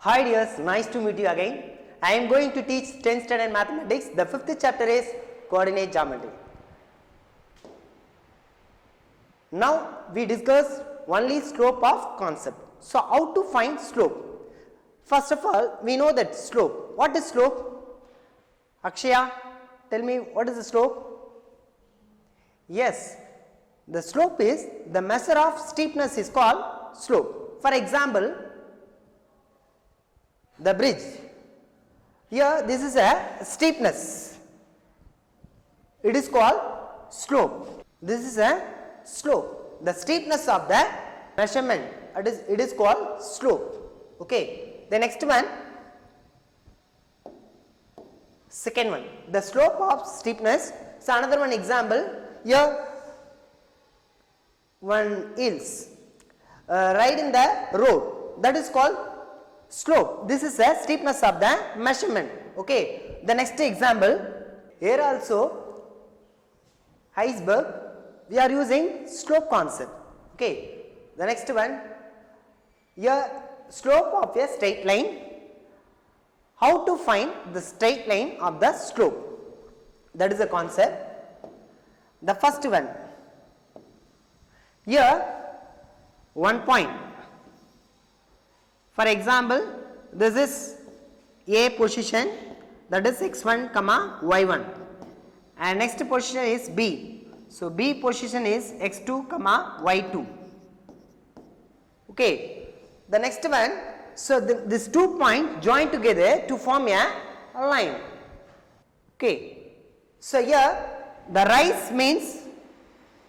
Hi dears, nice to meet you again. I am going to teach 10th standard mathematics. The 5th chapter is coordinate geometry. Now we discuss only slope of concept. So how to find slope? First of all, we know that slope. What is slope? Akshaya, tell me what is the slope? Yes, the slope is the measure of steepness is called slope. For example, the bridge. Here this is a steepness. It is called slope. This is a slope. The steepness of the measurement, it is called slope. Okay. The next one, second one, the slope of steepness. So another one example, here one hills right in the road, that is called slope. This is a steepness of the measurement. Okay. The next example, here also iceberg, we are using slope concept. Okay. The next one, here slope of a straight line. How to find the straight line of the slope? That is the concept. The first one, here one point. For example, this is A position, that is x1 comma y1, and next position is B. So B position is x2 comma y2. Okay. The next one, so these 2 points join together to form a line. Okay. So here the rise means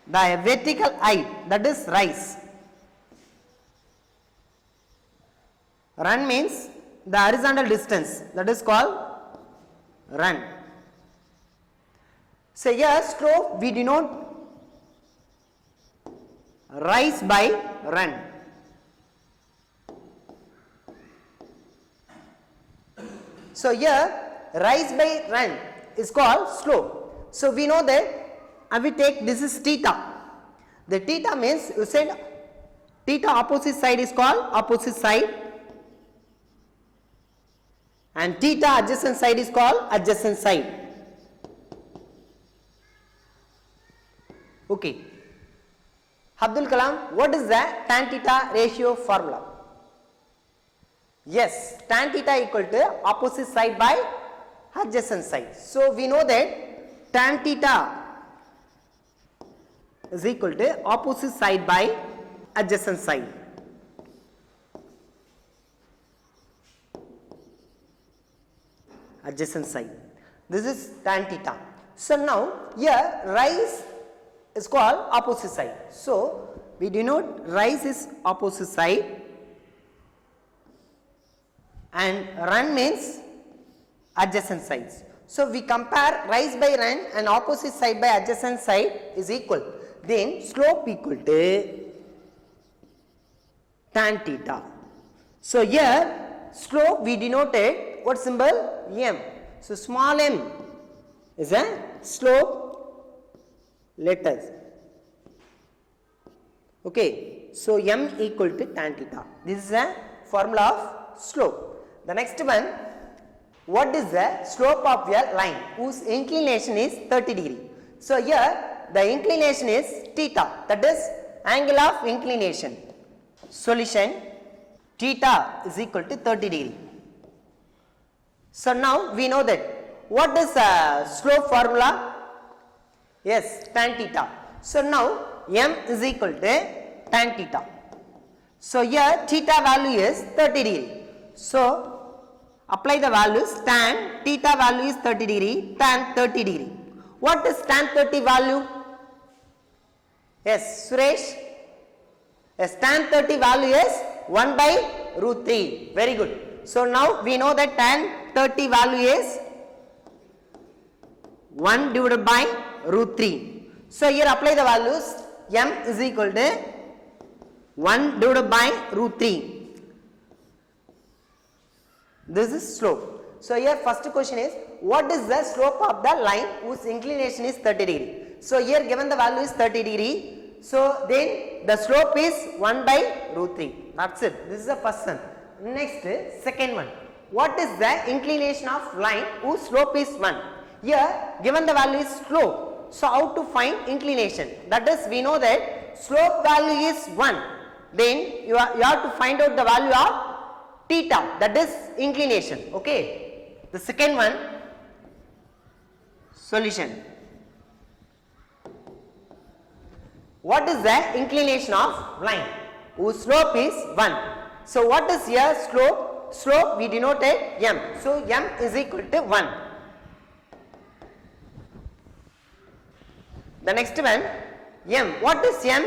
the vertical height, that is rise. Run means the horizontal distance, that is called run. So here slope we denote rise by run. So here rise by run is called slope. So we know that we take this is theta. The theta means you said theta opposite side is called opposite side, and theta adjacent side is called adjacent side. Okay. Abdul Kalam, what is the tan theta ratio formula? Yes, tan theta equal to opposite side by adjacent side. So we know that tan theta is equal to opposite side by adjacent side. Adjacent side. This is tan theta. So now here rise is called opposite side. So we denote rise is opposite side and run means adjacent sides. So we compare rise by run and opposite side by adjacent side is equal. Then slope equal to tan theta. So here slope we denoted what symbol? M. So small m is a slope letters. Okay. So m equal to tan theta. This is a formula of slope. The next one, what is the slope of a line whose inclination is 30 degree? So here the inclination is theta, that is angle of inclination. Solution, theta is equal to 30 degree. So now we know that what is the slope formula? Yes, tan theta. So now m is equal to tan theta. So here theta value is 30 degree. So apply the values. Tan theta value is 30 degree, tan 30 degree. What is tan 30 value? Yes, Suresh. Yes, tan 30 value is 1 by root 3. Very good. So now we know that tan 30 value is 1 divided by root 3. So here apply the values. M is equal to 1 divided by root 3. This is slope. So here first question is, what is the slope of the line whose inclination is 30 degree? So here given the value is 30 degree. So then the slope is 1 by root 3. That's it. This is the first one. Next, second one. What is the inclination of line whose slope is 1? Here, given the value is slope. So, how to find inclination? That is, we know that slope value is 1. Then, you have to find out the value of theta. That is inclination. Okay. The second one, solution. What is the inclination of line whose slope is 1? So, what is here slope? Slope we denoted m. So, m is equal to 1. The next one, m. What is m?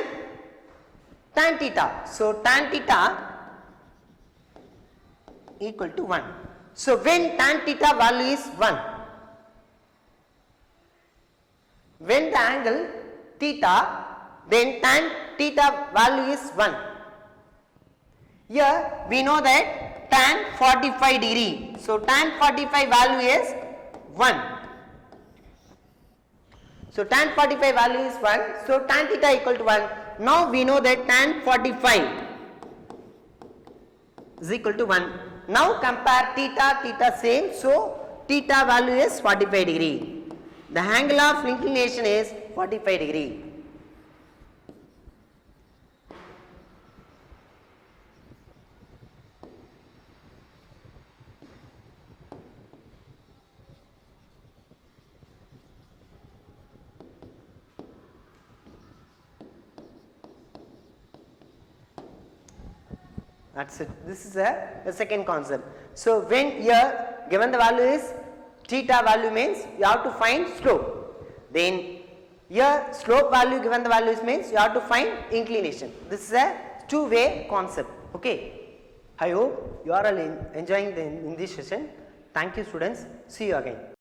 Tan theta. So, tan theta equal to 1. So, when tan theta value is 1, when the angle theta, then tan theta value is 1. Here we know that tan 45 degree. So, tan 45 value is 1. So, tan 45 value is 1. So, tan theta equal to 1. Now, we know that tan 45 is equal to 1. Now, compare theta, theta same. So, theta value is 45 degree. The angle of inclination is 45 degree. That's it. This is the second concept. So, when here given the value is theta value means you have to find slope. Then here slope value given the values means you have to find inclination. This is a two-way concept. Okay. I hope you are all enjoying in this session. Thank you, students. See you again.